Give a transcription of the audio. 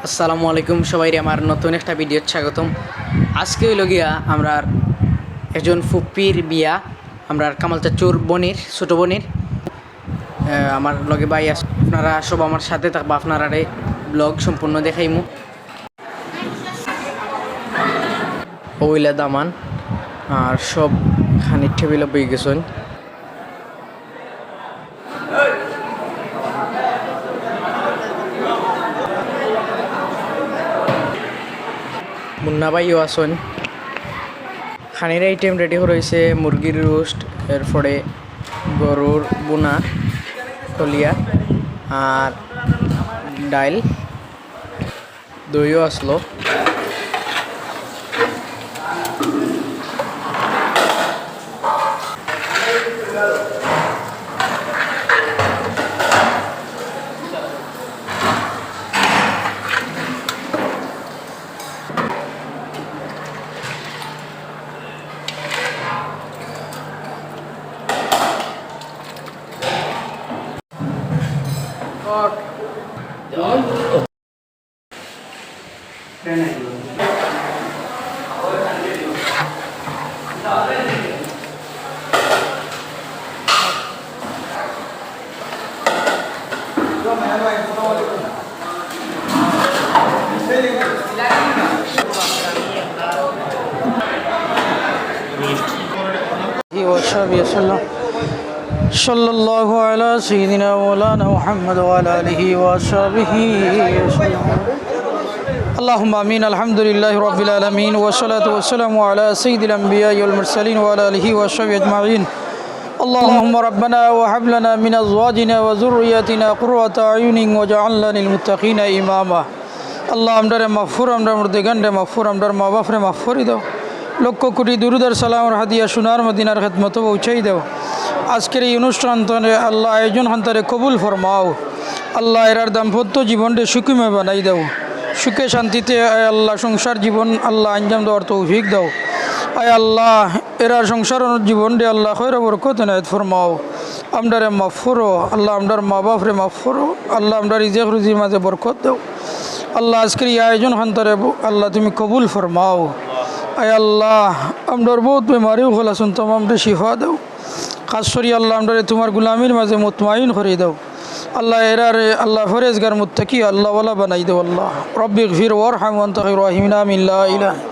আসসালামু আলাইকুম সবাই আমার নতুন একটা ভিডিও স্বাগতম। আজকে হইল গিয়া আমরা একজন ফুপ্পির বিয়া, আমরা কামাল চাচুর বোনের ছোট বোনের আমার লগে ভাই আছে। আপনারা সব আমার সাথে থাকবা, আপনারা ব্লগ সম্পূর্ণ দেখাইমু। ওইলা দামান আর সব খানির টেবিলে বই গেছেন। মুন্না ভাইও আসুন। খানির আইটেম রেডি রয়েছে মুরগির রোস্ট, এরপরে গরুর বোনা তলিয়া আর ডাইল, দইও আসলো। صلى الله على سيدنا مولانا محمد وعلى آله وصحبه وسلم. اللهم آمين. الحمد لله رب العالمين والصلاة والسلام على سيد الأنبياء والمرسلين وعلى آله وصحبه أجمعين. اللهم ربنا وهب لنا من أزواجنا وذرياتنا قرة أعين واجعلنا للمتقين إماما. আল্লাহ আমরার মাগফুর, আমরা মুর্দেগানরে মাগফুর, আমরার মা বাপরে মাগফুরি দাও। লক্ষ কোটি দুরুদ আর সালামের হাদিয়া সোনার মদিনার খেদমত পৌঁছাই দাও। আজকের এই অনুষ্ঠান আল্লাহ আয়োজন হান্তারে কবুল ফরমাও। আল্লাহ এরার দাম্পত্য জীবনকে সুখময় বানাই দাও। সুখে শান্তিতে আল্লাহ সংসার জীবন আল্লাহ আঞ্জাম দেওয়ার তৌফিক দাও। আয় আল্লাহ এরার সংসার জীবনকে আল্লাহ খৈর বরকত এনায়েত ফরমাও। আমরারে মাগফুরো আল্লাহ, আমরার মা বাপরে মাগফুরো আল্লাহ, আমরার রিজিক রুজির মাঝে বরকত দাও। আল্লাহ আজকের এই আয়োজন হান্তারে আল্লাহ তুমি কবুল ফরমাও। আয় আল্লাহ আমরার বহুত বেমারিও হল আসুন, তোমামরে শিফা দাও। খাস করি আল্লাহ আমরারে তোমার গুলামির মাঝে মুতমাইন করে দাও। আল্লাহ এরারে আল্লাহ ফরেজগার মুত্তাকি আল্লাহ ওয়ালা বানাই দাও। আল্লাহ রব্বিগফির ওয়ারহাম ওয়া আনতা খায়রুর রাহিমিন। আমিন। লা ইলাহা